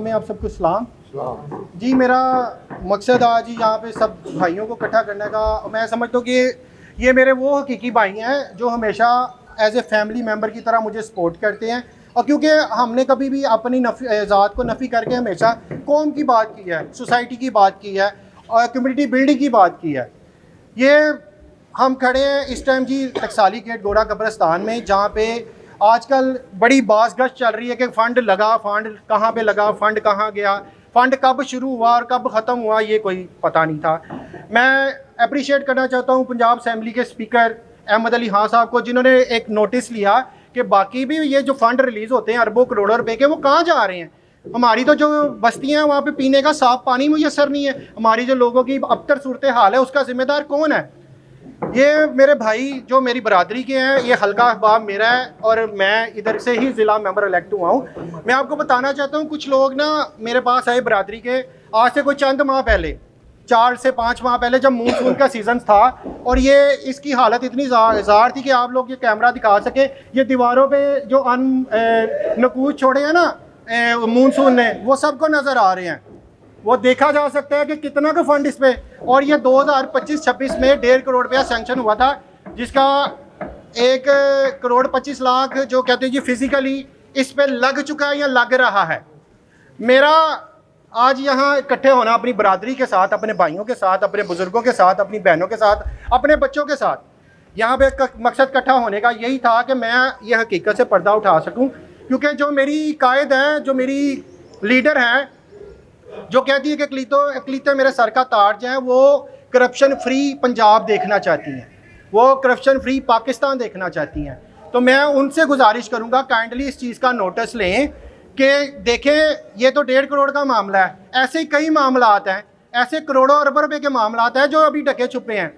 में आप सबको सलाम जी। मेरा मकसद आज यहाँ पे सब भाइयों को इकट्ठा करने का, मैं समझता हूँ कि ये मेरे वो हकीकी भाई हैं जो हमेशा एज ए फैमिली मेम्बर की तरह मुझे सपोर्ट करते हैं। और क्योंकि हमने कभी भी अपनी ज़ात को नफ़ी करके हमेशा कौम की बात की है, सोसाइटी की बात की है और कम्युनिटी बिल्डिंग की बात की है। ये हम खड़े हैं इस टाइम जी टकसाली गेट गोरा कब्रिस्तान में, जहाँ पे आजकल बड़ी बास गश्त चल रही है कि फ़ंड लगा, फ़ंड कहाँ पे लगा, फ़ंड कहाँ गया, फ़ंड कब शुरू हुआ और कब ख़त्म हुआ, ये कोई पता नहीं था। मैं अप्रिशिएट करना चाहता हूँ पंजाब असेंबली के स्पीकर अहमद अली खान साहब को, जिन्होंने एक नोटिस लिया कि बाकी भी ये जो फ़ंड रिलीज़ होते हैं अरबों करोड़ों रुपए के, वो कहाँ जा रहे हैं। हमारी तो जो बस्तियाँ हैं वहाँ पे पीने का साफ पानी मुयसर नहीं है। हमारी जो लोगों की अबतर सूरत हाल है उसका ज़िम्मेदार कौन है। ये मेरे भाई जो मेरी बरादरी के हैं, ये हल्का अहबाब मेरा है और मैं इधर से ही ज़िला मेंबर इलेक्ट हुआ हूँ। मैं आपको बताना चाहता हूँ, कुछ लोग ना मेरे पास आए बरादरी के आज से कोई चंद माह पहले, 4 से 5 माह पहले, जब मूनसून का सीज़न था और ये इसकी हालत इतनी ज़ार थी कि आप लोग ये कैमरा दिखा सके, ये दीवारों पर जो नकूज छोड़े हैं ना मूनसून ने, वो सबको नज़र आ रहे हैं। वो देखा जा सकता है कि कितना का फंड इस पे, और ये 2025-26 में 1.5 करोड़ रुपया सैंक्शन हुआ था, जिसका 1 करोड़ 25 लाख जो कहते हैं जी फिजिकली इस पे लग चुका है या लग रहा है। मेरा आज यहाँ इकट्ठे होना अपनी बरादरी के साथ, अपने भाइयों के साथ, अपने बुजुर्गों के साथ, अपनी बहनों के साथ, अपने बच्चों के साथ, यहाँ पे मकसद इकट्ठा होने का यही था कि मैं ये हकीकत से पर्दा उठा सकूँ। क्योंकि जो मेरी कायद है, जो मेरी लीडर हैं, जो कहती है कि अकलीतें मेरे सर का ताज हैं, वो करप्शन फ्री पंजाब देखना चाहती हैं, वो करप्शन फ्री पाकिस्तान देखना चाहती हैं। तो मैं उनसे गुजारिश करूंगा काइंडली इस चीज़ का नोटिस लें कि देखें ये तो 1.5 करोड़ का मामला है, ऐसे ही कई मामलात हैं, ऐसे करोड़ों अरबों रुपए के मामलात हैं जो अभी ढके छुपे हैं।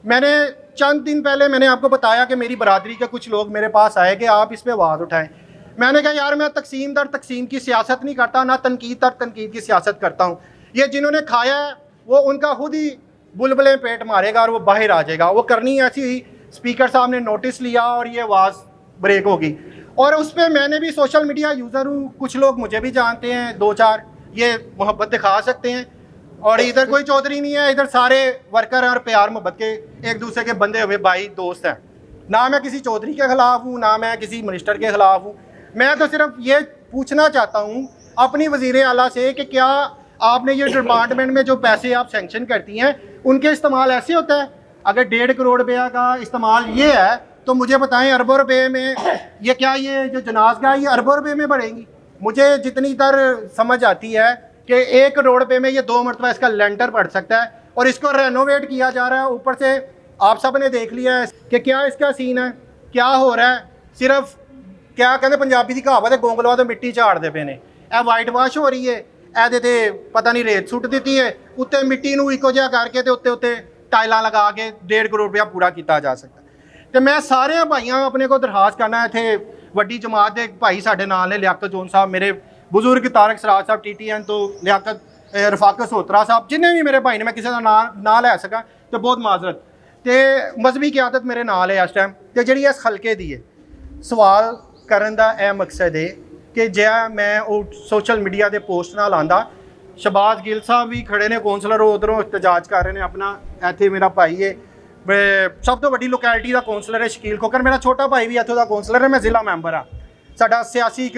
मैंने चंद दिन पहले मैंने आपको बताया कि मेरी बरादरी के कुछ लोग मेरे पास आए कि आप इस पर आवाज़ उठाएँ। मैंने कहा यार मैं तकसीम दर तकसीम की सियासत नहीं करता, ना तनकीद दर तनकीद की सियासत करता हूँ। ये जिन्होंने खाया है वो उनका खुद ही बुलबुलें पेट मारेगा और वो बाहर आ जाएगा। वो करनी ऐसी ही, स्पीकर साहब ने नोटिस लिया और ये आवाज़ ब्रेक होगी। और उस पर मैंने भी सोशल मीडिया यूज़र हूँ, कुछ लोग मुझे भी जानते हैं, 2-4 ये मोहब्बत दिखा सकते हैं। और इधर कोई चौधरी नहीं है, इधर सारे वर्कर और प्यार मोहब्बत के एक दूसरे के बंधे हुए भाई दोस्त हैं। ना मैं किसी चौधरी के ख़िलाफ़ हूँ, ना मैं किसी मिनिस्टर के ख़िलाफ़ हूँ। मैं तो सिर्फ ये पूछना चाहता हूँ अपनी वज़ीर आला से कि क्या आपने ये डिपार्टमेंट में जो पैसे आप सैंक्शन करती हैं उनके इस्तेमाल ऐसे होता है। अगर 1.5 करोड़ रुपया का इस्तेमाल ये है तो मुझे बताएं अरबों रुपए में ये क्या, ये जो जनाज़गाह ये अरबों रुपए में बढ़ेंगी। मुझे जितनी तर समझ आती है कि 1 करोड़ रुपये में ये 2 मरतबा इसका लेंटर पड़ सकता है और इसको रेनोवेट किया जा रहा है। ऊपर से आप सब ने देख लिया है कि क्या इसका सीन है, क्या हो रहा है। सिर्फ क्या कहते पंजाबी की कहावत है, गोंगलवा तो मिट्टी झाड़ते पे ने, ए वाइट वाश हो रही है, ए ते पता नहीं रेत सुट दी है, उत्ते मिट्टी नूं इको जिहा करके ते उत्ते उत्ते टाइलां लगा के 1.5 करोड़ रुपया पूरा किया जा सकता। तो मैं सारे भाइयों अपने को दरखास्त करना, इत्थे वड्डी जमात के भाई साडे नाल ने, लियाकत जोन साहब, मेरे बुजुर्ग तारक सराज साहब TTN तो लियाकत रफाकत सोत्रा साहब, जिन्हें भी मेरे भाई ने, मैं किसी का ना लै सका तो बहुत माजरत। तो मजहबी क्यादत मेरे नाल है इस टाइम, तो जी इस हल्के दी है सवाल करन दा यह मकसद है कि जे मैं सोशल मीडिया के पोस्ट ना लांदा। शहबाज गिल साहब भी खड़े ने, कौंसलर उधरों एहतजाज कर रहे हैं अपना। इत्थे मेरा भाई है, सब तो वड्डी लोकैलिटी का कौंसलर है शकील खोकर, मेरा छोटा भाई भी इत्थों का कौंसलर है, मैं जिला मैंबर हाँ। साडा सियासी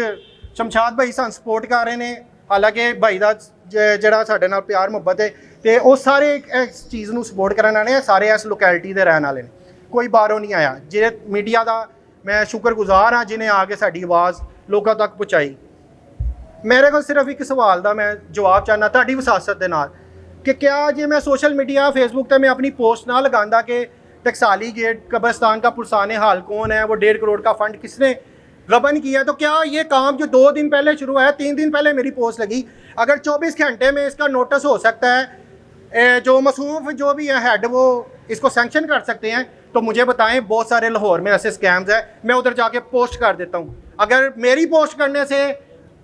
शमशाद भाई सन सपोर्ट कर रहे हैं, हालांकि भाई का जिहड़ा साडे नाल प्यार मुहब्बत है, तो वो सारे इस चीज़ को सपोर्ट करने वाले सारे इस लोकैलिटी के रहने वाले, कोई बाहरों नहीं आया। जे मीडिया का मैं शुक्रगुजार हाँ जिन्हें आके साड़ी आवाज़ लोगों तक पहुँचाई। मेरे को सिर्फ एक सवाल का मैं जवाब चाहना तुहाडी विसासत के नाल कि क्या जे मैं सोशल मीडिया फेसबुक पर मैं अपनी पोस्ट ना लगांदा कि टकसाली गेट कब्रिस्तान का पुरसाने हाल कौन है, वो 1.5 करोड़ का फंड किसने गबन किया, तो क्या ये काम जो 2 दिन पहले शुरू है, 3 दिन पहले मेरी पोस्ट लगी, अगर 24 घंटे में इसका नोटिस हो सकता है, जो मसूफ जो भी है हेड वो इसको सैंक्शन कर सकते हैं, तो मुझे बताएं। बहुत सारे लाहौर में ऐसे स्कैम्स हैं, मैं उधर जाके पोस्ट कर देता हूँ। अगर मेरी पोस्ट करने से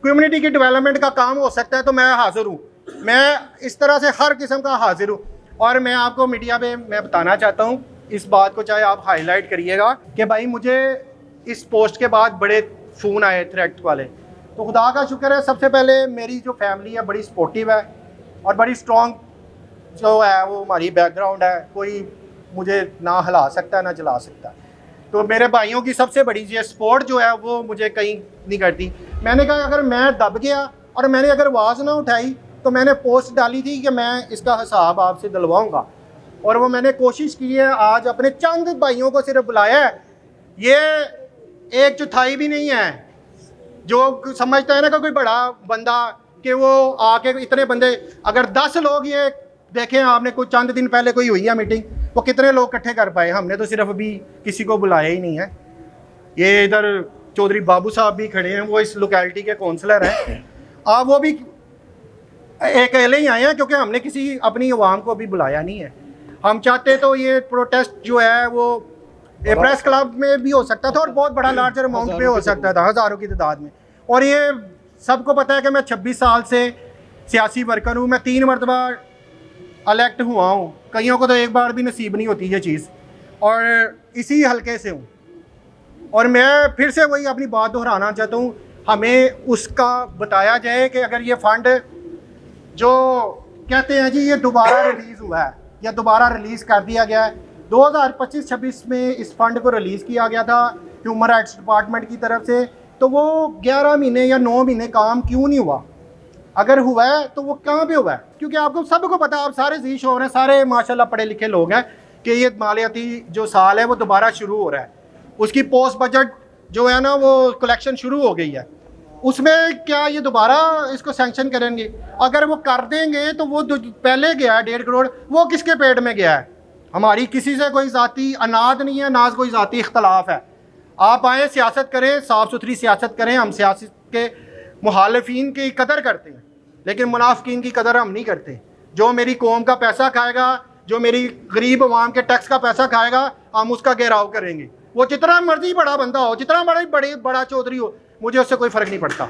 कम्युनिटी की डेवलपमेंट का काम हो सकता है तो मैं हाजिर हूँ, मैं इस तरह से हर किस्म का हाजिर हूँ। और मैं आपको मीडिया पे मैं बताना चाहता हूँ इस बात को, चाहे आप हाईलाइट करिएगा कि भाई मुझे इस पोस्ट के बाद बड़े फ़ोन आए थ्रेट वाले तो खुदा का शुक्र है, सबसे पहले मेरी जो फैमिली है बड़ी सपोर्टिव है और बड़ी स्ट्रॉन्ग जो है वो हमारी बैकग्राउंड है, कोई मुझे ना हिला सकता है ना जला सकता है। तो मेरे भाइयों की सबसे बड़ी ये सपोर्ट जो है वो मुझे कहीं नहीं करती। मैंने कहा अगर मैं दब गया और मैंने अगर आवाज़ ना उठाई तो मैंने पोस्ट डाली थी कि मैं इसका हिसाब आपसे दिलवाऊंगा, और वो मैंने कोशिश की है। आज अपने चंद भाइयों को सिर्फ बुलाया है, ये 1/4 भी नहीं है जो समझता है ना कि कोई बड़ा बंदा कि वो आके इतने बंदे, अगर 10 लोग ये देखें आपने कुछ चंद दिन पहले कोई हुई है मीटिंग, वो कितने लोग इकट्ठे कर पाए। हमने तो सिर्फ अभी किसी को बुलाया ही नहीं है। ये इधर चौधरी बाबू साहब भी खड़े हैं, वो इस लोकेलिटी के काउंसलर हैं, आप वो भी अकेले ही आए हैं क्योंकि हमने किसी अपनी अवाम को अभी बुलाया नहीं है। हम चाहते तो ये प्रोटेस्ट जो है वो प्रेस क्लब में भी हो सकता था और बहुत बड़ा लार्जर अमाउंट पे हो सकता था, हज़ारों की तादाद में। और ये सबको पता है कि मैं 26 साल से सियासी वर्कर हूँ, मैं 3 मरतबा इलेक्ट हुआ हूँ, कईयों को तो एक बार भी नसीब नहीं होती ये चीज़, और इसी हलके से हूँ। और मैं फिर से वही अपनी बात दोहराना चाहता हूँ, हमें उसका बताया जाए कि अगर ये फ़ंड जो कहते हैं जी ये दोबारा रिलीज़ हुआ है या दोबारा रिलीज़ कर दिया गया है, 2025-26 में इस फंड को रिलीज़ किया गया था ह्यूमन राइट्स डिपार्टमेंट की तरफ से, तो वो 11 महीने या 9 महीने काम क्यों नहीं हुआ? अगर हुआ है तो वो कहाँ पे हुआ है? क्योंकि आपको सबको पता है, आप सारे जी शोर हैं, सारे माशाल्लाह पढ़े लिखे लोग हैं कि ये मालियाती जो साल है वो दोबारा शुरू हो रहा है, उसकी पोस्ट बजट जो है ना वो कलेक्शन शुरू हो गई है, उसमें क्या ये दोबारा इसको सैंक्शन करेंगे? अगर वो कर देंगे तो वो पहले गया है 1.5 करोड़, वो किसके पेट में गया है? हमारी किसी से कोई ज़ाती अनाद नहीं है, ना कोई ज़ाती इख्तलाफ है। आप आए सियासत करें, साफ़ सुथरी सियासत करें। हम सियासत के मुखालिफिन की कदर करते हैं लेकिन मुनाफिकीन की कदर हम नहीं करते। जो मेरी कौम का पैसा खाएगा, जो मेरी गरीब अवाम के टैक्स का पैसा खाएगा, हम उसका घेराव करेंगे। वो जितना मर्जी बड़ा बंदा हो, जितना बड़ा चौधरी हो, मुझे उससे कोई फ़र्क नहीं पड़ता।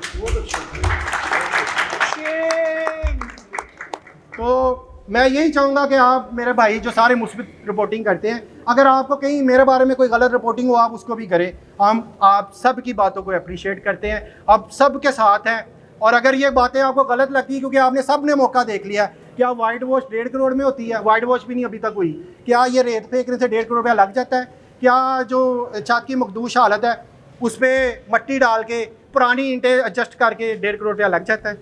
तो मैं यही चाहूँगा कि आप मेरे भाई जो सारे मुस्बित रिपोर्टिंग करते हैं, अगर आपको कहीं मेरे बारे में कोई गलत रिपोर्टिंग हो आप उसको भी करें। हम आप सब की बातों को अप्रिशिएट करते हैं, आप सब के साथ हैं। और अगर ये बातें आपको गलत लगती क्योंकि आपने सब ने मौका देख लिया, क्या वाइट वॉश 1.5 करोड़ में होती है? वाइट वॉश भी नहीं अभी तक हुई। क्या ये रेत फेंकने से 1.5 करोड़ रुपया लग जाता है? क्या जो छत की मखदूश हालत है उस पर मट्टी डाल के पुरानी ईंटें एडजस्ट करके 1.5 करोड़ रुपया लग जाता है?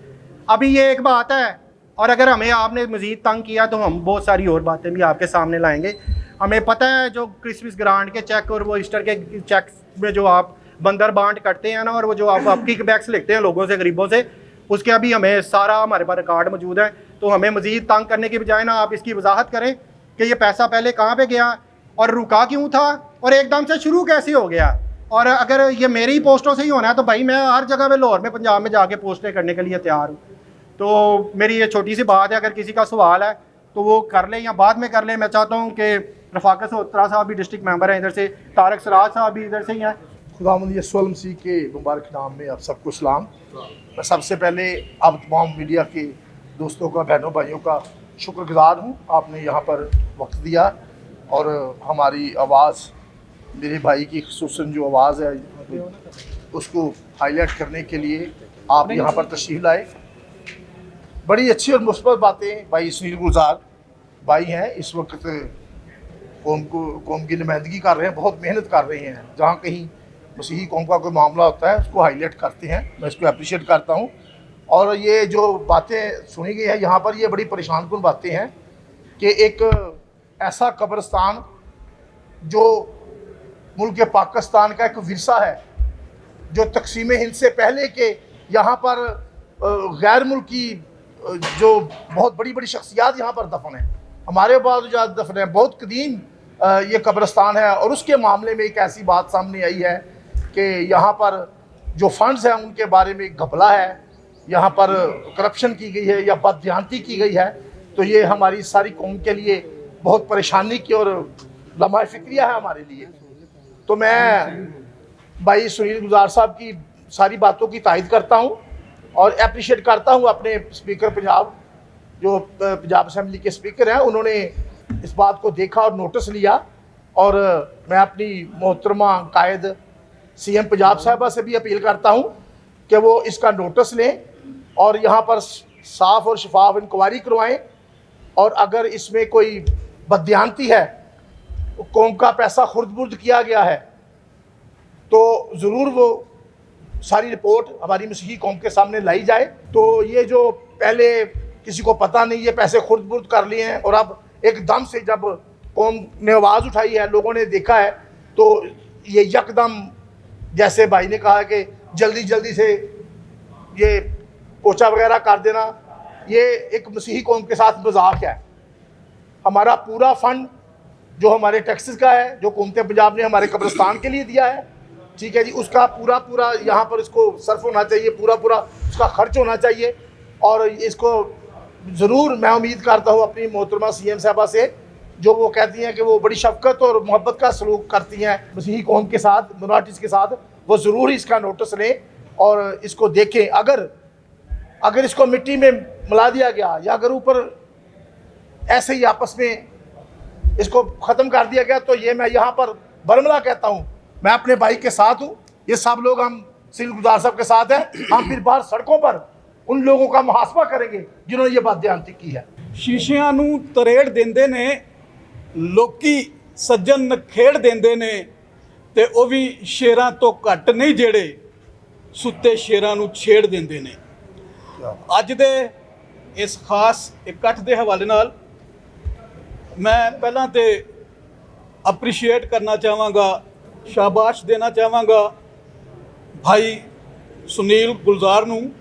अभी ये एक बात है, और अगर हमें आपने मज़ीद तंग किया तो हम बहुत सारी और बातें भी आपके सामने लाएंगे। हमें पता है जो क्रिसमस ग्रांट के चेक और वो ईस्टर के चेक में जो आप बंदर बांट करते हैं ना, और वो जो आप किक बैक्स लेते हैं लोगों से, गरीबों से, उसके अभी हमें सारा हमारे पास रिकॉर्ड मौजूद है। तो हमें मज़ीद तंग करने की बजाय ना आप इसकी वजाहत करें कि ये पैसा पहले कहाँ पे गया और रुका क्यों था और एकदम से शुरू कैसे हो गया। और अगर ये मेरी पोस्टों से ही होना है तो भाई मैं हर जगह पे लाहौर में, पंजाब में जाके पोस्टें करने के लिए तैयार हूँ। तो मेरी ये छोटी सी बात है, अगर किसी का सवाल है तो वो कर ले या बाद में कर ले। मैं चाहता हूँ कि रफाकत सोत्रा साहब भी डिस्ट्रिक्ट मेंबर हैं इधर से, तारक सराज साहब भी इधर से ही हैं। खुदावंद यीशु मसीह के मुबारक नाम में आप सबको सलाम। मैं सबसे पहले आप तमाम मीडिया के दोस्तों का, बहनों भाइयों का शुक्रगुजार हूँ, आपने यहाँ पर वक्त दिया और हमारी आवाज़, मेरे भाई की खुसूसन जो आवाज़ है उसको हाईलाइट करने के लिए आप यहाँ पर तशरीफ़ लाए। बड़ी अच्छी और मुस्बत बातें भाई सुनील गुलजार भाई हैं, इस वक्त कौम की नुमाइंदगी कर रहे हैं, बहुत मेहनत कर रहे हैं। जहाँ कहीं मसीही कौम का कोई मामला होता है उसको हाईलाइट करते हैं, मैं इसको अप्रिशिएट करता हूँ। और ये जो बातें सुनी गई है यहाँ पर, ये बड़ी परेशान कुन बातें हैं कि एक ऐसा कब्रिस्तान जो मुल्क पाकिस्तान का एक विरसा है, जो तकसीम हिंद से पहले के यहाँ पर गैर मुल्की जो बहुत बड़ी बड़ी शख्सियात यहाँ पर दफन है, हमारे पास जो दफन है, बहुत कदीम ये कब्रिस्तान है। और उसके मामले में एक ऐसी बात सामने आई है कि यहाँ पर जो फंड्स हैं उनके बारे में घपला है, यहाँ पर करप्शन की गई है या बदध्यानती की गई है। तो ये हमारी सारी कौम के लिए बहुत परेशानी की और लम्हा फ़िक्रिया है हमारे लिए। तो मैं भाई सुनील गुलजार साहब की सारी बातों की तायद करता हूँ और अप्रिशिएट करता हूँ अपने स्पीकर पंजाब, जो पंजाब असम्बली के स्पीकर हैं, उन्होंने इस बात को देखा और नोटिस लिया। और मैं अपनी मोहतरमा कायद CM पंजाब साहिबा से भी अपील करता हूँ कि वो इसका नोटिस लें और यहाँ पर साफ़ और शफाफ इंक्वायरी करवाएं, और अगर इसमें कोई बददियानती है, कौम का पैसा खुर्द-बुर्द किया गया है, तो ज़रूर वो सारी रिपोर्ट हमारी मसीही कौम के सामने लाई जाए। तो ये जो पहले किसी को पता नहीं, ये पैसे खुर्द-बुर्द कर लिए हैं और अब एकदम से जब कौम ने आवाज़ उठाई है, लोगों ने देखा है, तो ये यकदम जैसे भाई ने कहा कि जल्दी जल्दी से ये पोछा वगैरह कर देना, ये एक मसीही कौम के साथ मजाक है। हमारा पूरा फंड जो हमारे टैक्सेस का है, जो हुकूमत पंजाब ने हमारे कब्रिस्तान के लिए दिया है, ठीक है जी, उसका पूरा यहाँ पर इसको सर्फ होना चाहिए, पूरा उसका खर्च होना चाहिए। और इसको ज़रूर मैं उम्मीद करता हूँ अपनी मोहतरमा CM साहबा से, जो वो कहती हैं कि वो बड़ी शफकत और मोहब्बत का सलूक करती हैं मसीही कौम के साथ, मिनॉरिटीज़ के साथ, वो ज़रूर ही इसका नोटिस लें और इसको देखें। अगर इसको मिट्टी में मिला दिया गया, या अगर ऊपर ऐसे ही आपस में इसको ख़त्म कर दिया गया, तो ये मैं यहाँ पर बरमला कहता हूँ, मैं अपने भाई के साथ हूँ। ये सब लोग हम सिविल गुजार साहब के साथ हैं। हम फिर बाहर सड़कों पर उन लोगों का मुहासबा करेंगे जिन्होंने ये बददियानती की है। शीशिਆਂ ਨੂੰ ਤਰੇੜ ਦਿੰਦੇ ਨੇ ਲੋਕੀ, ਸੱਜਣ ਨਖੇੜ ਦਿੰਦੇ ਨੇ, ਤੇ ਉਹ ਵੀ ਸ਼ੇਰਾਂ ਤੋਂ ਘੱਟ ਨਹੀਂ ਜਿਹੜੇ ਸੁੱਤੇ ਸ਼ੇਰਾਂ ਨੂੰ ਛੇੜ ਦਿੰਦੇ ਨੇ। ਅੱਜ ਦੇ ਇਸ ਖਾਸ ਇਕੱਠ ਦੇ ਹਵਾਲੇ ਨਾਲ ਮੈਂ ਪਹਿਲਾਂ ਤੇ ਅਪਰੀਸ਼ੀਏਟ ਕਰਨਾ ਚਾਹਾਂਗਾ, ਸ਼ਾਬਾਸ਼ ਦੇਣਾ ਚਾਹਾਂਗਾ ਭਾਈ ਸੁਨੀਲ ਗੁਲਜ਼ਾਰ ਨੂੰ,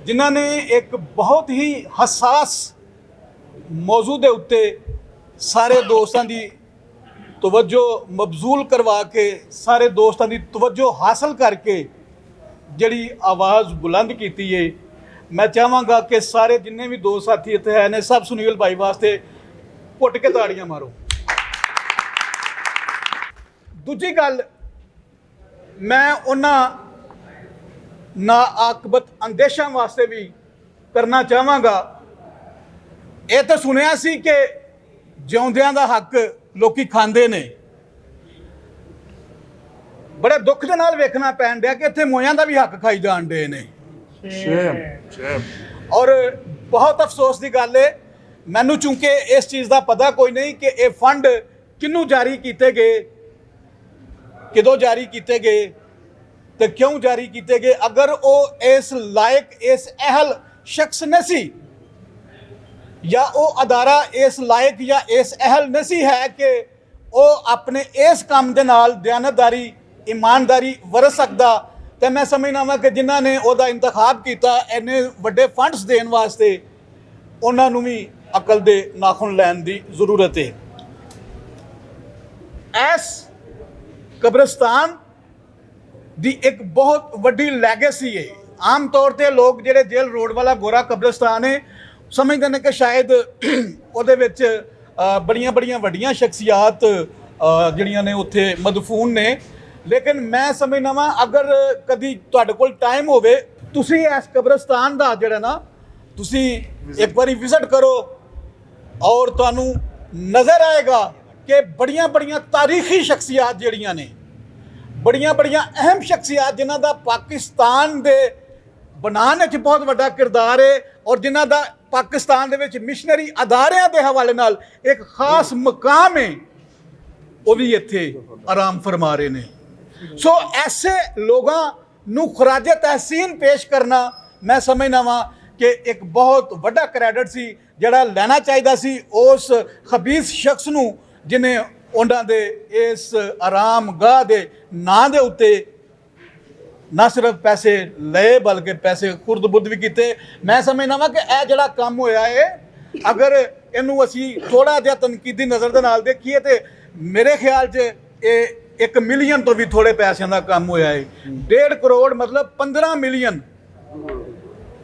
ਜਿਨ੍ਹਾਂ ਨੇ ਇੱਕ ਬਹੁਤ ਹੀ ਹਸਾਸ ਮੌਜੂ ਦੇ ਉੱਤੇ ਸਾਰੇ ਦੋਸਤਾਂ ਦੀ ਤਵੱਜੋ ਮਬਜ਼ੂਲ ਕਰਵਾ ਕੇ, ਸਾਰੇ ਦੋਸਤਾਂ ਦੀ ਤਵੱਜੋ ਹਾਸਲ ਕਰਕੇ ਜਿਹੜੀ ਆਵਾਜ਼ ਬੁਲੰਦ ਕੀਤੀ ਹੈ। ਮੈਂ ਚਾਹਾਂਗਾ ਕਿ ਸਾਰੇ ਜਿੰਨੇ ਵੀ ਦੋਸਤ ਸਾਥੀ ਇੱਥੇ ਹੈ ਨੇ, ਸਭ ਸੁਨੀਲ ਭਾਈ ਵਾਸਤੇ ਘੁੱਟ ਕੇ ਤਾੜੀਆਂ ਮਾਰੋ। ਦੂਜੀ ਗੱਲ, ਮੈਂ ਉਹਨਾਂ ਨਾਆਕਬਤ ਅੰਦੇਸ਼ਾਂ ਵਾਸਤੇ ਵੀ ਕਰਨਾ ਚਾਹਾਂਗਾ। ਇਹ ਤਾਂ ਸੁਣਿਆ ਸੀ ਕਿ ਜਿਉਂਦਿਆਂ ਦਾ ਹੱਕ ਲੋਕੀ ਖਾਂਦੇ ਨੇ, ਬੜੇ ਦੁੱਖ ਦੇ ਨਾਲ ਵੇਖਣਾ ਪੈਣ ਡਿਆ ਕਿ ਇੱਥੇ ਮੋਇਆਂ ਦਾ ਵੀ ਹੱਕ ਖਾਈ ਜਾਣ ਡੇ ਨੇ। ਔਰ ਬਹੁਤ ਅਫਸੋਸ ਦੀ ਗੱਲ ਹੈ, ਮੈਨੂੰ ਚੂੰਕਿ ਇਸ ਚੀਜ਼ ਦਾ ਪਤਾ ਕੋਈ ਨਹੀਂ ਕਿ ਇਹ ਫੰਡ ਕਿਹਨੂੰ ਜਾਰੀ ਕੀਤੇ ਗਏ, ਕਦੋਂ ਜਾਰੀ ਕੀਤੇ ਗਏ ਤੇ ਕਿਉਂ ਜਾਰੀ ਕੀਤੇ ਗਏ। ਅਗਰ ਉਹ ਇਸ ਲਾਇਕ, ਇਸ ਅਹਿਲ ਸ਼ਖਸ ਨਹੀਂ ਸੀ, ਜਾਂ ਉਹ ਅਦਾਰਾ ਇਸ ਲਾਇਕ ਜਾਂ ਇਸ ਅਹਿਲ ਨਹੀਂ ਸੀ ਹੈ ਕਿ ਉਹ ਆਪਣੇ ਇਸ ਕੰਮ ਦੇ ਨਾਲ ਦਿਆਨਤਦਾਰੀ, ਈਮਾਨਦਾਰੀ ਵਰਤ ਸਕਦਾ, ਤੇ ਮੈਂ ਸਮਝਦਾ ਵਾਂ ਕਿ ਜਿਨ੍ਹਾਂ ਨੇ ਉਹਦਾ ਇੰਤਖਾਬ ਕੀਤਾ ਇੰਨੇ ਵੱਡੇ ਫੰਡਸ ਦੇਣ ਵਾਸਤੇ, ਉਹਨਾਂ ਨੂੰ ਵੀ ਅਕਲ ਦੇ ਨਾਖੂਨ ਲੈਣ ਦੀ ਜ਼ਰੂਰਤ ਹੈ। ਇਸ ਕਬਰਿਸਤਾਨ ਦੀ ਇੱਕ ਬਹੁਤ ਵੱਡੀ ਲੈਗੇਸੀ ਹੈ। ਆਮ ਤੌਰ 'ਤੇ ਲੋਕ ਜਿਹੜੇ ਜੇਲ੍ਹ ਰੋਡ ਵਾਲਾ ਗੋਰਾ ਕਬਰਿਸਤਾਨ ਹੈ ਸਮਝਦੇ ਨੇ ਕਿ ਸ਼ਾਇਦ ਉਹਦੇ ਵਿੱਚ ਬੜੀਆਂ ਵੱਡੀਆਂ ਸ਼ਖਸੀਅਤ ਜਿਹੜੀਆਂ ਨੇ ਉੱਥੇ ਮਦਫੂਨ ਨੇ, ਲੇਕਿਨ ਮੈਂ ਸਮਝਦਾ ਵਾਂ ਅਗਰ ਕਦੀ ਤੁਹਾਡੇ ਕੋਲ ਟਾਈਮ ਹੋਵੇ, ਤੁਸੀਂ ਇਸ ਕਬਰਿਸਤਾਨ ਦਾ ਜਿਹੜਾ ਨਾ ਤੁਸੀਂ ਇੱਕ ਵਾਰੀ ਵਿਜ਼ਿਟ ਕਰੋ, ਔਰ ਤੁਹਾਨੂੰ ਨਜ਼ਰ ਆਏਗਾ ਕਿ ਬੜੀਆਂ ਤਾਰੀਖੀ ਸ਼ਖਸੀਅਤ ਜਿਹੜੀਆਂ ਨੇ, ਬੜੀਆਂ ਅਹਿਮ ਸ਼ਖਸੀਅਤ ਜਿਨ੍ਹਾਂ ਦਾ ਪਾਕਿਸਤਾਨ ਦੇ ਬਣਾਉਣ ਵਿੱਚ ਬਹੁਤ ਵੱਡਾ ਕਿਰਦਾਰ ਹੈ, ਔਰ ਜਿਨ੍ਹਾਂ ਦਾ ਪਾਕਿਸਤਾਨ ਦੇ ਵਿੱਚ ਮਿਸ਼ਨਰੀ ਅਦਾਰਿਆਂ ਦੇ ਹਵਾਲੇ ਨਾਲ ਇੱਕ ਖਾਸ ਮਕਾਮ ਹੈ, ਉਹ ਵੀ ਇੱਥੇ ਆਰਾਮ ਫਰਮਾ ਰਹੇ ਨੇ। ਸੋ ਐਸੇ ਲੋਕਾਂ ਨੂੰ ਖੁਰਾਜੇ ਤਹਿਸੀਨ ਪੇਸ਼ ਕਰਨਾ ਮੈਂ ਸਮਝਦਾ ਵਾਂ ਕਿ ਇੱਕ ਬਹੁਤ ਵੱਡਾ ਕ੍ਰੈਡਿਟ ਸੀ ਜਿਹੜਾ ਲੈਣਾ ਚਾਹੀਦਾ ਸੀ ਉਸ ਖਬੀਸ ਸ਼ਖਸ ਨੂੰ, ਜਿਹਨੇ ਉਹਨਾਂ ਦੇ ਇਸ ਆਰਾਮ ਗਾਹ ਦੇ ਨਾਂ ਦੇ ਉੱਤੇ ਨਾ ਸਿਰਫ ਪੈਸੇ ਲਏ ਬਲਕਿ ਪੈਸੇ ਖੁਰਦ-ਬੁਰਦ ਵੀ ਕੀਤੇ। ਮੈਂ ਸਮਝਦਾ ਵਾਂ ਕਿ ਇਹ ਜਿਹੜਾ ਕੰਮ ਹੋਇਆ ਹੈ, ਅਗਰ ਇਹਨੂੰ ਅਸੀਂ ਥੋੜ੍ਹਾ ਜਿਹਾ ਤਨਕੀਦੀ ਨਜ਼ਰ ਦੇ ਨਾਲ ਦੇਖੀਏ ਤੇ ਮੇਰੇ ਖਿਆਲ 'ਚ ਇਹ 1 ਮਿਲੀਅਨ ਤੋਂ ਵੀ ਥੋੜ੍ਹੇ ਪੈਸਿਆਂ ਦਾ ਕੰਮ ਹੋਇਆ ਹੈ। 1.5 ਕਰੋੜ ਮਤਲਬ 15 ਮਿਲੀਅਨ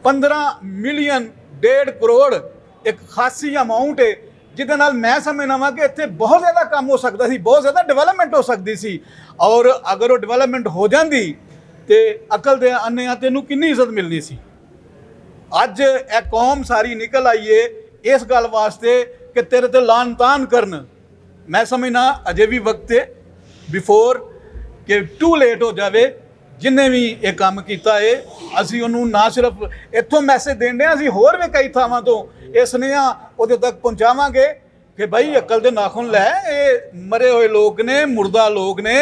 1.5 ਕਰੋੜ ਇੱਕ ਖਾਸੀ ਅਮਾਊਂਟ ਹੈ, ਜਿਹਦੇ ਨਾਲ ਮੈਂ ਸਮਝਦਾ ਵਾਂ ਕਿ ਇੱਥੇ ਬਹੁਤ ਜ਼ਿਆਦਾ ਕੰਮ ਹੋ ਸਕਦਾ ਸੀ, ਬਹੁਤ ਜ਼ਿਆਦਾ ਡਿਵੈਲਪਮੈਂਟ ਹੋ ਸਕਦੀ ਸੀ। ਔਰ ਅਗਰ ਉਹ ਡਿਵੈਲਪਮੈਂਟ ਹੋ ਜਾਂਦੀ ਤੇ ਅਕਲ ਦੇ ਅੰਨਿਆਂ ਤੇ ਇਹਨੂੰ ਕਿੰਨੀ ਇੱਜ਼ਤ ਮਿਲਣੀ ਸੀ। ਅੱਜ ਇਹ ਕੌਮ ਸਾਰੀ ਨਿਕਲ ਆਈ ਏ ਇਸ ਗੱਲ ਵਾਸਤੇ ਕਿ ਤੇਰੇ ਤੇ ਲਾਨ ਤਾਨ ਕਰਨ। ਮੈਂ ਸਮਝਣਾ ਅਜੇ ਵੀ ਵਕਤ ਹੈ ਬਿਫੋਰ ਕਿ ਟੂ ਲੇਟ ਹੋ ਜਾਵੇ, ਜਿਨੇ ਵੀ ਇਹ ਕੰਮ ਕੀਤਾ ਏ ਅਸੀਂ ਉਹਨੂੰ ਨਾ ਸਿਰਫ ਇੱਥੋਂ ਮੈਸੇਜ ਦੇਣ ਦੇ, ਅਸੀਂ ਹੋਰ ਵੀ ਕਈ ਥਾਵਾਂ ਤੋਂ ਇਹ ਸੁਨੇਹਾ ਉਹਦੇ ਤੱਕ ਪਹੁੰਚਾਵਾਂਗੇ ਕਿ ਭਾਈ ਅਕਲ ਦੇ ਨਾਖੂਨ ਲੈ, ਇਹ ਮਰੇ ਹੋਏ ਲੋਕ ਨੇ, ਮੁਰਦਾ ਲੋਕ ਨੇ,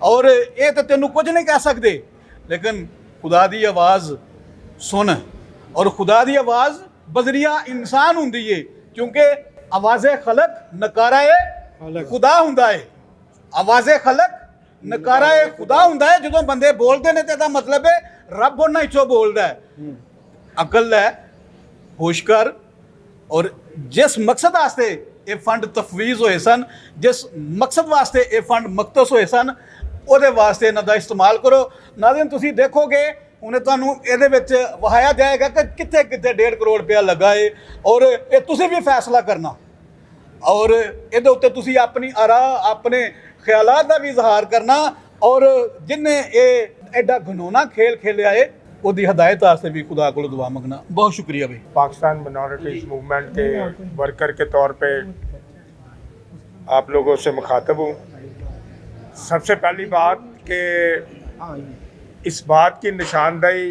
ਔਰ ਇਹ ਤਾਂ ਤੈਨੂੰ ਕੁਝ ਨਹੀਂ ਕਹਿ ਸਕਦੇ, ਲੇਕਿਨ खुदा दी आवाज़ सुन। और खुदा दी आवाज़ बजरिया इंसान हुंदी है, क्योंकि आवाज़े खलक नकारा खुदा हुंदा है। आवाज़े खलक नकारा खुदा हुंदा है। जो बंदे बोलते ने तो मतलब है रब उन्हां विचों बोलदा है। अकल है, होश कर। और जिस मकसद वास्ते ये फंड तफवीज़ होए सन, जिस मकसद वास्ते ये फंड मकतस होए सन, ਉਹਦੇ ਵਾਸਤੇ ਇਹਨਾਂ ਦਾ ਇਸਤੇਮਾਲ ਕਰੋ। ਨਾਜ਼ਰੀਨ ਤੁਸੀਂ ਦੇਖੋਗੇ ਉਹਨੇ ਤੁਹਾਨੂੰ ਇਹਦੇ ਵਿੱਚ ਵਹਾਇਆ ਜਾਏਗਾ ਕਿ ਕਿੱਥੇ ਕਿੱਥੇ 1.5 ਕਰੋੜ ਰੁਪਇਆ ਲੱਗਾ ਏ, ਔਰ ਇਹ ਤੁਸੀਂ ਵੀ ਫੈਸਲਾ ਕਰਨਾ, ਔਰ ਇਹਦੇ ਉੱਤੇ ਤੁਸੀਂ ਆਪਣੀ ਆਰਾ, ਆਪਣੇ ਖਿਆਲਾਤ ਦਾ ਵੀ ਇਜ਼ਹਾਰ ਕਰਨਾ, ਔਰ ਜਿਨਨੇ ਇਹ ਐਡਾ ਘਨੌਣਾ ਖੇਲ ਖੇਲਿਆ ਏ ਉਹਦੀ ਹਦਾਇਤ ਵਾਸਤੇ भी खुदा को दुआ मंगना। बहुत शुक्रिया भाई। पाकिस्तान मिनॉरिटीज़ मूवमेंट के वर्कर के तौर पे आप लोगों से मुखातब हूँ। सबसे पहली बात कि इस बात की निशानदेही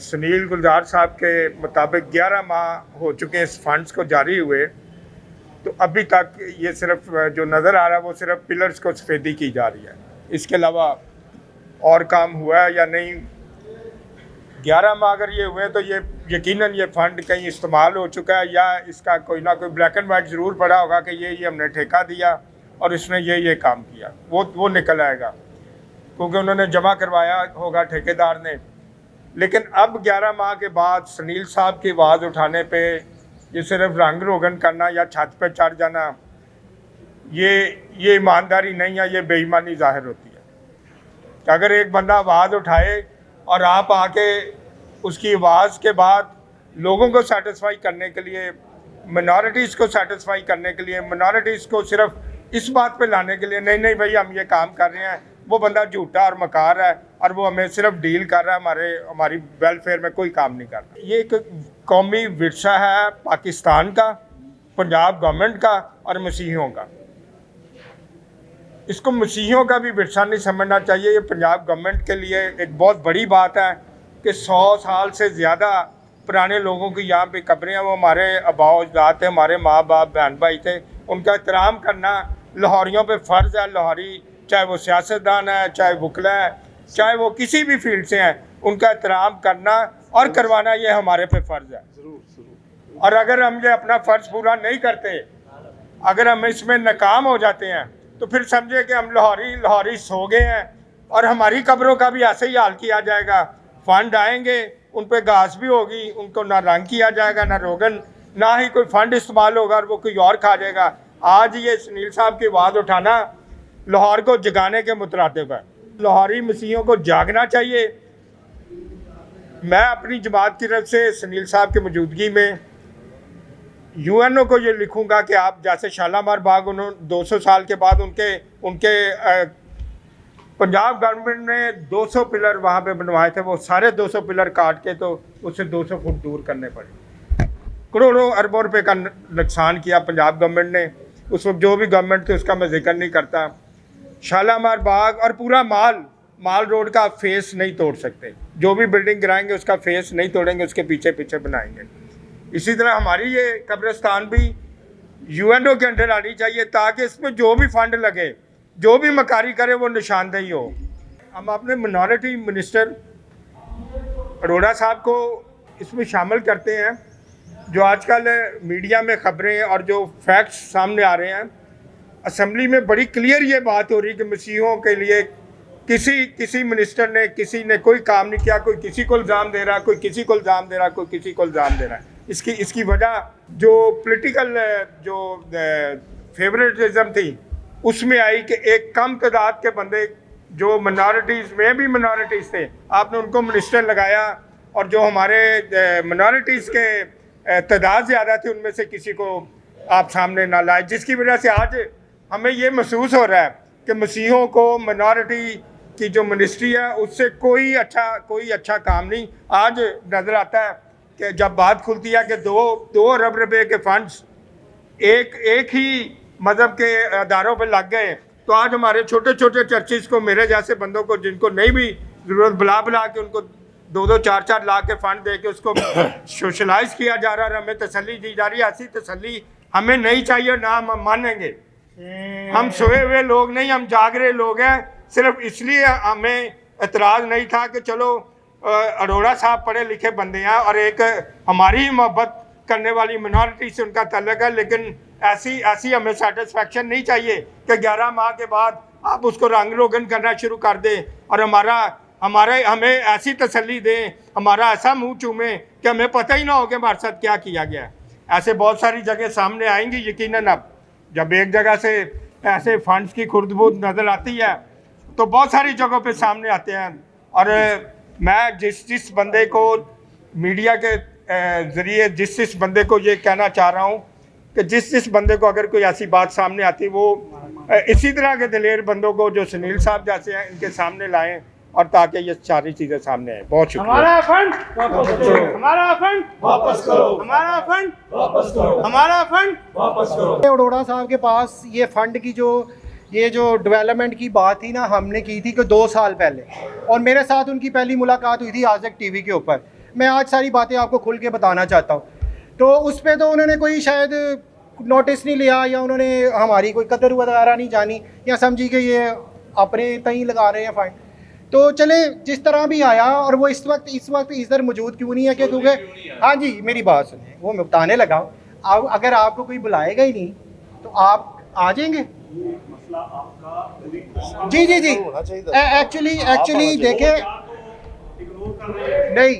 सुनील गुलजार साहब के मुताबिक 11 माह हो चुके हैं इस फंड्स को जारी हुए, तो अभी तक ये सिर्फ जो नज़र आ रहा है वो सिर्फ पिलर्स को सफ़ेदी की जा रही है, इसके अलावा और काम हुआ है या नहीं। 11 माह अगर ये हुए तो ये यकीनन ये फ़ंड कहीं इस्तेमाल हो चुका है, या इसका कोई ना कोई ब्लैक एंड वाइट ज़रूर पड़ा होगा कि ये हमने ठेका दिया और इसने ये काम किया, वो निकल आएगा, क्योंकि उन्होंने जमा करवाया होगा ठेकेदार ने। लेकिन अब 11 माह के बाद सुनील साहब की आवाज़ उठाने पे ये सिर्फ रंग रोगन करना या छत पे चढ़ जाना, ये ईमानदारी नहीं है, ये बेईमानी ज़ाहिर होती है। कि अगर एक बंदा आवाज़ उठाए और आप आके उसकी आवाज़ के बाद लोगों को सेटिस्फाई करने के लिए, मिनॉरिटीज़ को सेटिस्फाई करने के लिए, मिनॉरिटीज़ को सिर्फ इस बात पे लाने के लिए नहीं भाई हम ये काम कर रहे हैं, वो बंदा झूठा और मकार है और वो हमें सिर्फ डील कर रहा है, हमारी वेलफेयर में कोई काम नहीं कर रहा। ये एक कौमी विरसा है पाकिस्तान का, पंजाब गवर्नमेंट का और मसीहियों का। इसको मसीहियों का भी विरसा नहीं समझना चाहिए। ये पंजाब गवर्नमेंट के लिए एक बहुत बड़ी बात है कि 100 साल से ज़्यादा पुराने लोगों की यहाँ पे कब्रें हैं, वो हमारे आबाओ अजदाद थे, हमारे माँ बाप बहन भाई थे, उनका एहतराम करना लाहौरियों पे फ़र्ज़ है। लाहौरी चाहे वो सियासतदान है, चाहे वकला है, चाहे वो किसी भी फील्ड से हैं, उनका एहतराम करना और करवाना ये हमारे पे फ़र्ज़ है। और अगर हम ये अपना फ़र्ज़ पूरा नहीं करते, अगर हम इसमें नाकाम हो जाते हैं, तो फिर समझे कि हम लाहौरी सो गए हैं और हमारी कब्रों का भी ऐसे ही हाल किया जाएगा। फ़ंड आएंगे, उन पर घास भी होगी, उनको ना रंग किया जाएगा, ना रोगन, ना ही कोई फ़ंड इस्तेमाल होगा और वो कोई और खा जाएगा। आज ये सुनील साहब की आवाज़ उठाना लाहौर को जगाने के मुतरादिफ है। लाहौरी मसीहियों को जागना चाहिए। मैं अपनी जमात की तरफ से सुनील साहब की मौजूदगी में यूएनओ को ये लिखूंगा कि आप जैसे शालामार बाग उन्होंने 200 साल के बाद उनके पंजाब गवर्नमेंट ने 200 पिलर वहाँ पे बनवाए थे, वो सारे 200 पिलर काट के तो उससे 200 फुट दूर करने पड़े। करोड़ों अरबों रुपए का नुकसान किया पंजाब गवर्नमेंट ने। उस वक्त जो भी गवर्नमेंट थी उसका मैं जिक्र नहीं करता। शालामार बाग और पूरा माल रोड का फेस नहीं तोड़ सकते, जो भी बिल्डिंग गिराएंगे उसका फेस नहीं तोड़ेंगे, उसके पीछे पीछे बनाएंगे। इसी तरह हमारी ये कब्रिस्तान भी यूएनओ के अंडर आनी चाहिए, ताकि इसमें जो भी फंड लगे, जो भी मकारी करे, वो निशानदेही हो। हम अपने मिनॉरिटी मिनिस्टर अरोड़ा साहब को इसमें शामिल करते हैं। जो आजकल मीडिया में खबरें और जो फैक्ट्स सामने आ रहे हैं, असम्बली में बड़ी क्लियर ये बात हो रही कि मसीहों के लिए किसी मिनिस्टर ने, किसी ने कोई काम नहीं किया, कोई किसी को इल्ज़ाम दे रहा, कोई किसी को इल्ज़ाम दे रहा, कोई किसी को इल्ज़ाम दे रहा है। इसकी वजह जो पॉलिटिकल जो फेवरेटिज्म थी उसमें आई कि एक कम तादाद के बंदे जो मिनॉरिटीज़ में भी मिनॉरिटीज़ थे, आपने उनको मिनिस्टर लगाया, और जो हमारे मिनॉरिटीज़ के तादाद ज़्यादा थी उनमें से किसी को आप सामने ना लाए, जिसकी वजह से आज हमें ये महसूस हो रहा है कि मसीहों को मिनॉरिटी की जो मिनिस्ट्री है उससे कोई अच्छा काम नहीं। आज नज़र आता है कि जब बात खुलती है कि दो अरब रुपए के फंड्स एक ही मज़हब के अदारों पर लग गए, तो आज हमारे छोटे छोटे चर्चिज को, मेरे जैसे बंदों को जिनको नहीं भी ज़रूरत, बुला बुला के उनको 2-2 4-4 लाख के फंड दे के उसको सोशलाइज किया जा रहा है, हमें तसल्ली दी जा रही है। ऐसी तसल्ली हमें नहीं चाहिए, ना हम मानेंगे। हम सोए हुए लोग नहीं, हम जाग रहे लोग हैं। सिर्फ इसलिए हमें एतराज़ नहीं था कि चलो अरोड़ा साहब पढ़े लिखे बंदे हैं और एक हमारी ही मोहब्बत करने वाली मिनॉरिटी से उनका ताल्लुक है, लेकिन ऐसी हमें सेटिस्फेक्शन नहीं चाहिए कि 11 माह के बाद आप उसको रंग रोगन करना शुरू कर दें और हमें ऐसी तसल्ली दें, हमारा ऐसा मुंह चूमें कि हमें पता ही ना हो कि हमारे साथ क्या किया गया है। ऐसे बहुत सारी जगह सामने आएंगी यकीनन। अब जब एक जगह से ऐसे फंड्स की खुर्द-बुर्द नज़र आती है तो बहुत सारी जगहों पे सामने आते हैं। और मैं जिस बंदे को मीडिया के ज़रिए जिस बंदे को ये कहना चाह रहा हूँ कि जिस बंदे को अगर कोई ऐसी बात सामने आती, वो इसी तरह के दिलेर बंदों को जो सुनील साहब जैसे हैं इनके सामने लाएं और ताकि ये सारी चीज़ें सामने आए। बहुत शुक्रिया। हमारा फंड वापस करो, हमारा फंड वापस करो, हमारा फंड वापस करो, हमारा फंड वापस करो। अरोड़ा साहब के पास ये फंड की ये जो डेवलपमेंट की बात थी ना, हमने की थी कि 2 साल पहले, और मेरे साथ उनकी पहली मुलाकात हुई थी आज़क टीवी के ऊपर। मैं आज सारी बातें आपको खुल के बताना चाहता हूँ। तो उस पर तो उन्होंने कोई शायद नोटिस नहीं लिया, या उन्होंने हमारी कोई कदर वगैरह नहीं जानी, या समझी कि ये अपने तई लगा रहे हैं फाइन। तो चले जिस तरह भी आया, और वो इस वक्त इधर मौजूद क्यों नहीं है कि क्योंकि हाँ जी मेरी बात सुनिए, वो मैं बताने लगा हूँ। अगर आपको कोई बुलाएगा ही नहीं तो आप आ जाएंगे। जी एक्चुअली देखें, नहीं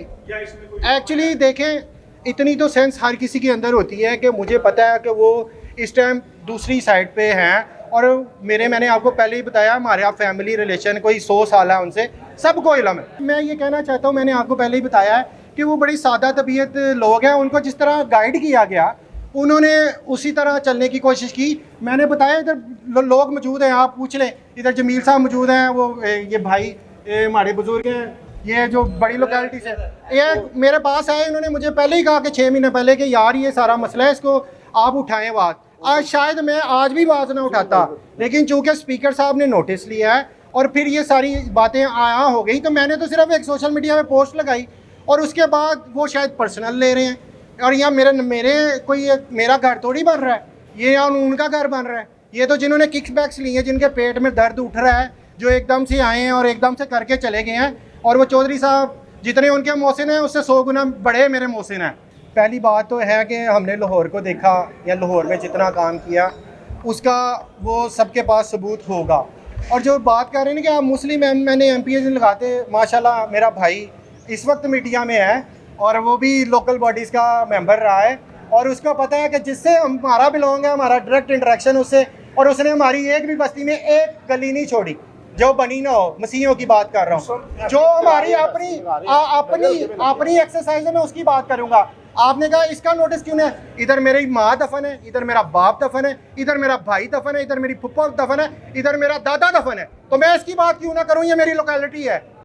एक्चुअली देखें, इतनी तो सेंस हर किसी के अंदर होती है कि मुझे पता है कि वो इस टाइम दूसरी साइड पे हैं, और मैंने आपको पहले ही बताया हमारे आप फैमिली रिलेशन कोई 100 साल है उनसे, सबको इल्म है। मैं ये कहना चाहता हूँ, मैंने आपको पहले ही बताया है कि वो बड़ी सादा तबीयत लोग हैं, उनको जिस तरह गाइड किया गया उन्होंने उसी तरह चलने की कोशिश की। मैंने बताया इधर लोग मौजूद हैं, आप पूछ लें, इधर जमील साहब मौजूद हैं, वो ये भाई हमारे बुजुर्ग हैं, ये जो बड़ी लोकेलिटी से ये मेरे पास आए, इन्होंने मुझे पहले ही कहा कि 6 महीने पहले कि यार ये सारा मसला है, इसको आप उठाएं बात। आज शायद मैं आज भी बात ना उठाता, लेकिन चूंकि स्पीकर साहब ने नोटिस लिया है और फिर ये सारी बातें आया हो गई, तो मैंने तो सिर्फ एक सोशल मीडिया में पोस्ट लगाई, और उसके बाद वो शायद पर्सनल ले रहे हैं। और यहाँ मेरा घर थोड़ी बन रहा है, ये यहाँ उनका घर बन रहा है। ये तो जिन्होंने किक्स बैक्स लिए हैं, जिनके पेट में दर्द उठ रहा है, जो एकदम से आए हैं और एकदम से करके चले गए हैं, और वो चौधरी साहब जितने उनके मोहसिन हैं उससे 100 गुना बड़े मेरे मोहसिन हैं। पहली बात तो है कि हमने लाहौर को देखा, या लाहौर में जितना काम किया उसका वो सबके पास सबूत होगा। और जो बात कर रहे हैं कि आप मुस्लिम मैंने MPs लगाते, माशाल्लाह मेरा भाई इस वक्त मीडिया में है और वो भी लोकल बॉडीज़ का मेंबर रहा है, और उसको पता है कि जिससे हमारा बिलोंग है, हमारा डायरेक्ट इंटरेक्शन उससे, और उसने हमारी एक भी बस्ती में एक गली नहीं छोड़ी जो बनी ना हो। मसीहों की बात कर रहा हूँ, जो हमारी अपनी एक्सरसाइज है, मैं उसकी बात करूँगा। आपने कहा इसका नोटिस क्यों नहीं? इधर मेरी माँ दफन है, इधर मेरा बाप दफन है, इधर मेरा भाई दफन है, इधर मेरी फुप्पो दफन है, इधर मेरा दादा दफन है, तो मैं इसकी बात क्यों ना करूँ? ये मेरी लोकेलिटी है।